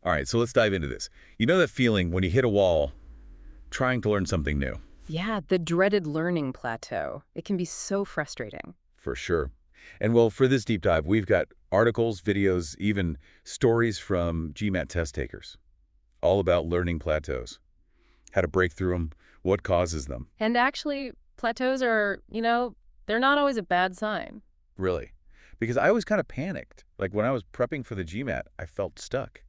All right, so let's dive into this. You know that feeling when you hit a wall trying to learn something new? Yeah, the dreaded learning plateau. It can be so frustrating. For sure. And well, for this deep dive, we've got articles, videos, even stories from GMAT test takers, all about learning plateaus, how to break through them, what causes them. And actually, plateaus are, they're not always a bad sign. Really. Because I was kind of panicked. Like when I was prepping for the GMAT, I felt stuck,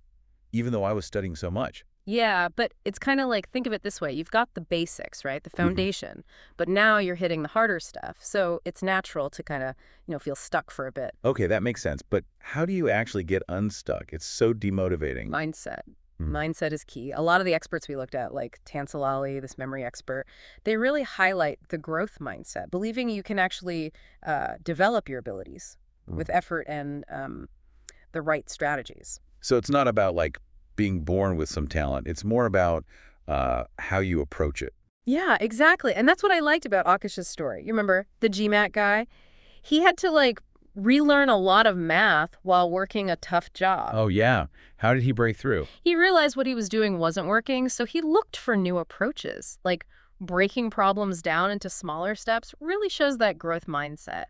even though I was studying so much. Yeah, but it's kind of like, think of it this way. You've got the basics, right? The hmm foundation. But now you're hitting the harder stuff. So it's natural to kind of, feel stuck for a bit. Okay, that makes sense. But how do you actually get unstuck? It's so demotivating. Mindset. Mm. Mindset is key. A lot of the experts we looked at, like Tansalali, this memory expert, they really highlight the growth mindset, believing you can actually develop your abilities Mm. with effort and the right strategies. So it's not about like being born with some talent. It's more about how you approach it. Yeah, exactly. And that's what I liked about Akash's story. You remember the GMAT guy? He had to relearn a lot of math while working a tough job. Oh, yeah. How did he break through? He realized what he was doing wasn't working, so he looked for new approaches. Like breaking problems down into smaller steps really shows that growth mindset.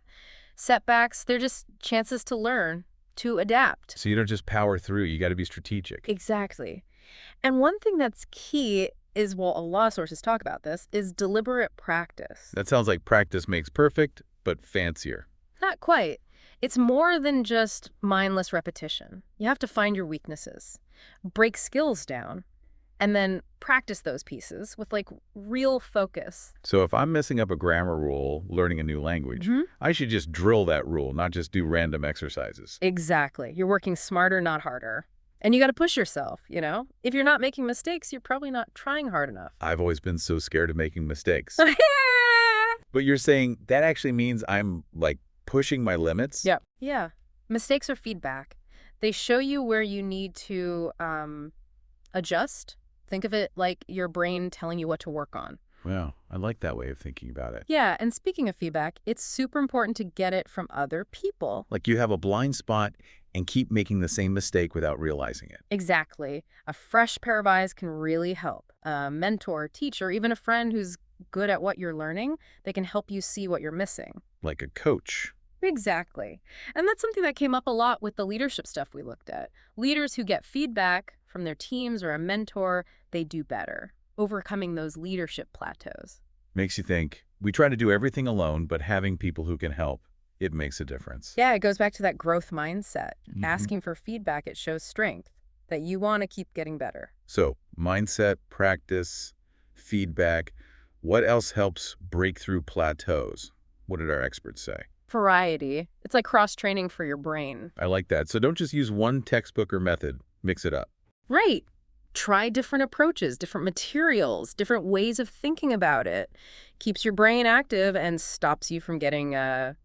Setbacks, they're just chances to learn, to adapt. So you don't just power through. You got to be strategic. Exactly. And one thing that's key is, well, a lot of sources talk about this, is deliberate practice. That sounds like practice makes perfect, but fancier. Not quite. It's more than just mindless repetition. You have to find your weaknesses, break skills down, and then practice those pieces with real focus. So if I'm messing up a grammar rule, learning a new language, I should just drill that rule, not just do random exercises. Exactly. You're working smarter, not harder. And you got to push yourself, If you're not making mistakes, you're probably not trying hard enough. I've always been so scared of making mistakes. But you're saying that actually means I'm like pushing my limits? Yep. Yeah. Mistakes are feedback. They show you where you need to adjust. Think of it like your brain telling you what to work on. Wow, I like that way of thinking about it. Yeah, and speaking of feedback, it's super important to get it from other people. Like you have a blind spot and keep making the same mistake without realizing it. Exactly. A fresh pair of eyes can really help. A mentor, teacher, even a friend who's good at what you're learning, they can help you see what you're missing. Like a coach. Exactly. And that's something that came up a lot with the leadership stuff we looked at. Leaders who get feedback from their teams or a mentor, they do better, overcoming those leadership plateaus. Makes you think, we try to do everything alone, but having people who can help, it makes a difference. Yeah, it goes back to that growth mindset. Mhm. Asking for feedback, it shows strength, that you want to keep getting better. So mindset, practice, feedback. What else helps break through plateaus? What did our experts say? Variety. It's like cross-training for your brain. I like that. So don't just use one textbook or method. Mix it up. Right. Try different approaches, different materials, different ways of thinking about it. Keeps your brain active and stops you from getting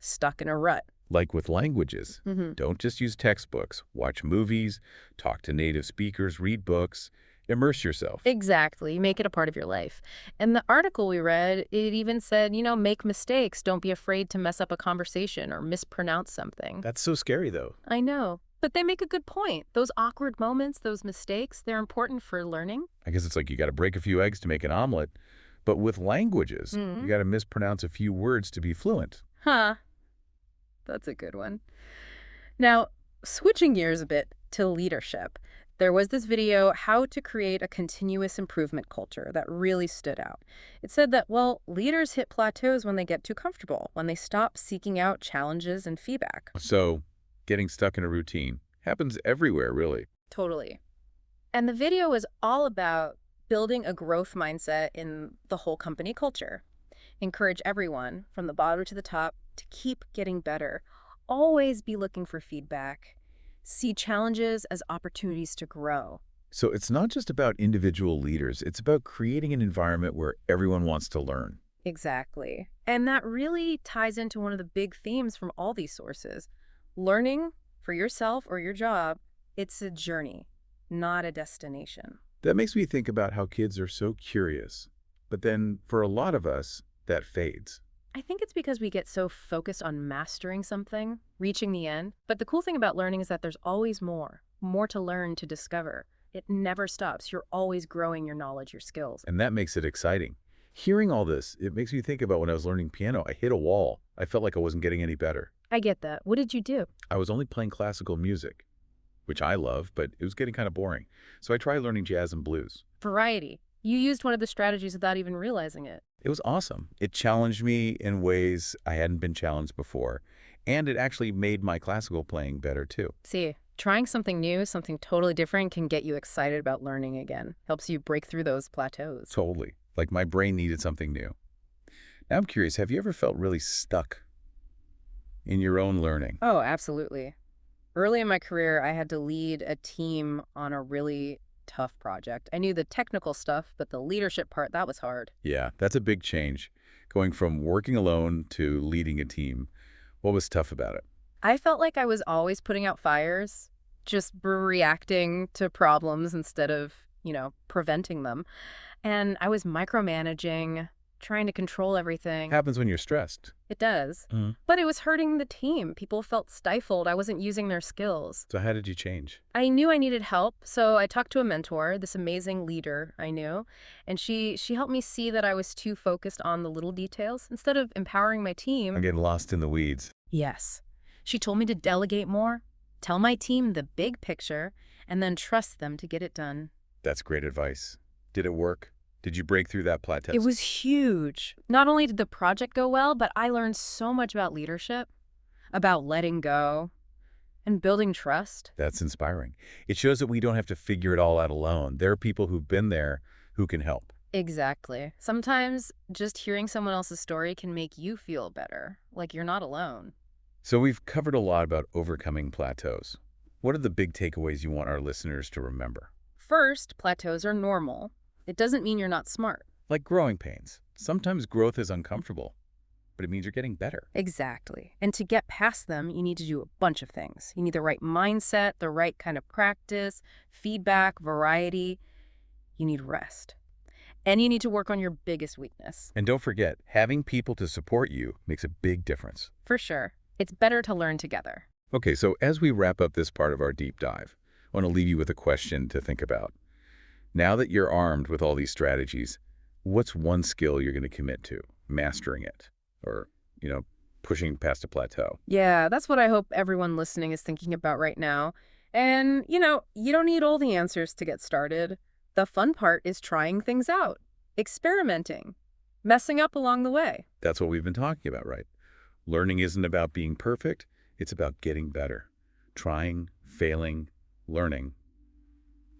stuck in a rut. Like with languages. Mm-hmm. Don't just use textbooks. Watch movies, talk to native speakers, read books, immerse yourself. Exactly. Make it a part of your life. And the article we read, it even said, make mistakes. Don't be afraid to mess up a conversation or mispronounce something. That's so scary, though. I know. But they make a good point. Those awkward moments, those mistakes, they're important for learning. I guess it's like you got to break a few eggs to make an omelet. But with languages, you got to mispronounce a few words to be fluent. Huh. That's a good one. Now, switching gears a bit to leadership, there was this video, How to Create a Continuous Improvement Culture, that really stood out. It said that, leaders hit plateaus when they get too comfortable, when they stop seeking out challenges and feedback. So getting stuck in a routine happens everywhere, really. Totally. And the video is all about building a growth mindset in the whole company culture. Encourage everyone, from the bottom to the top, to keep getting better. Always be looking for feedback. See challenges as opportunities to grow. So it's not just about individual leaders. It's about creating an environment where everyone wants to learn. Exactly. And that really ties into one of the big themes from all these sources. Learning for yourself or your job, it's a journey, not a destination. That makes me think about how kids are so curious. But then for a lot of us, that fades. I think it's because we get so focused on mastering something, reaching the end. But the cool thing about learning is that there's always more to learn, to discover. It never stops. You're always growing your knowledge, your skills. And that makes it exciting. Hearing all this, it makes me think about when I was learning piano. I hit a wall. I felt like I wasn't getting any better. I get that. What did you do? I was only playing classical music, which I love, but it was getting kind of boring. So I tried learning jazz and blues. Variety. You used one of the strategies without even realizing it. It was awesome. It challenged me in ways I hadn't been challenged before, and it actually made my classical playing better too. See, trying something new, something totally different can get you excited about learning again. Helps you break through those plateaus. Totally. Like my brain needed something new. Now I'm curious, have you ever felt really stuck in your own learning? Oh, absolutely. Early in my career, I had to lead a team on a really tough project. I knew the technical stuff, but the leadership part, that was hard. Yeah, that's a big change. Going from working alone to leading a team. What was tough about it? I felt like I was always putting out fires, just reacting to problems instead of, preventing them. And I was micromanaging, trying to control everything. Happens when you're stressed. It does. But it was hurting the team. People felt stifled. I wasn't using their skills. So how did you change? I knew I needed help, so I talked to a mentor, this amazing leader I knew, and she helped me see that I was too focused on the little details instead of empowering my team. I'm getting lost in the weeds. Yes. She told me to delegate more, tell my team the big picture, and then trust them to get it done. That's great advice. Did it work? Did you break through that plateau? It was huge. Not only did the project go well, but I learned so much about leadership, about letting go, and building trust. That's inspiring. It shows that we don't have to figure it all out alone. There are people who've been there who can help. Exactly. Sometimes just hearing someone else's story can make you feel better, like you're not alone. So we've covered a lot about overcoming plateaus. What are the big takeaways you want our listeners to remember? First, plateaus are normal. It doesn't mean you're not smart. Like growing pains. Sometimes growth is uncomfortable, but it means you're getting better. Exactly. And to get past them, you need to do a bunch of things. You need the right mindset, the right kind of practice, feedback, variety. You need rest. And you need to work on your biggest weakness. And don't forget, having people to support you makes a big difference. For sure. It's better to learn together. Okay, so as we wrap up this part of our deep dive, I want to leave you with a question to think about. Now that you're armed with all these strategies, what's one skill you're going to commit to? Mastering it or, pushing past a plateau? Yeah, that's what I hope everyone listening is thinking about right now. And, you don't need all the answers to get started. The fun part is trying things out, experimenting, messing up along the way. That's what we've been talking about, right? Learning isn't about being perfect. It's about getting better. Trying, failing, learning,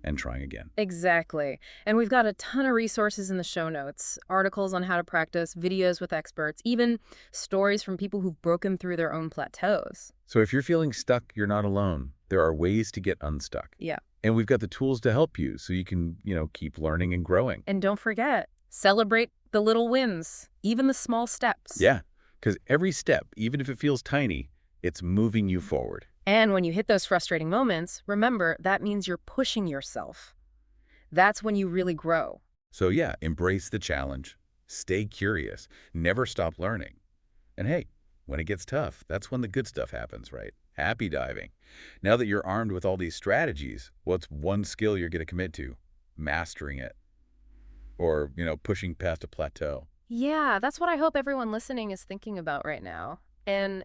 and trying again. Exactly. And we've got a ton of resources in the show notes, articles on how to practice, videos with experts, even stories from people who've broken through their own plateaus. So if you're feeling stuck, you're not alone. There are ways to get unstuck. Yeah. And we've got the tools to help you so you can, keep learning and growing. And don't forget, celebrate the little wins, even the small steps. Yeah, because every step, even if it feels tiny, it's moving you forward. And when you hit those frustrating moments, remember that means you're pushing yourself. That's when you really grow. So yeah, embrace the challenge. Stay curious. Never stop learning. And hey, when it gets tough, that's when the good stuff happens, right? Happy diving. Now that you're armed with all these strategies, what's one skill you're going to commit to? Mastering it. Or, pushing past a plateau. Yeah, that's what I hope everyone listening is thinking about right now. And,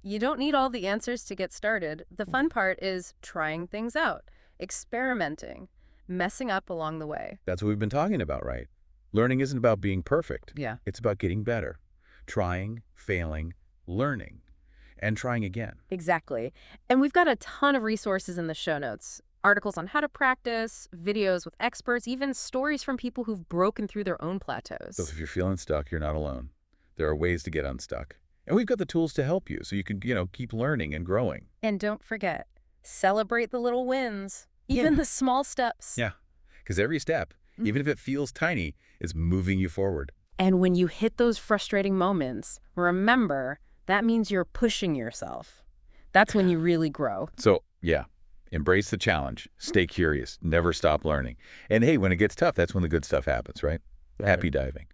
you don't need all the answers to get started. The fun part is trying things out, experimenting, messing up along the way. That's what we've been talking about, right? Learning isn't about being perfect. Yeah. It's about getting better. Trying, failing, learning, and trying again. Exactly. And we've got a ton of resources in the show notes. Articles on how to practice, videos with experts, even stories from people who've broken through their own plateaus. So if you're feeling stuck, you're not alone. There are ways to get unstuck. And we've got the tools to help you so you can, keep learning and growing. And don't forget, celebrate the little wins, even the small steps. Yeah, because every step, even if it feels tiny, is moving you forward. And when you hit those frustrating moments, remember, that means you're pushing yourself. That's when you really grow. So, yeah, embrace the challenge. Stay curious. Never stop learning. And hey, when it gets tough, that's when the good stuff happens, right? Happy diving.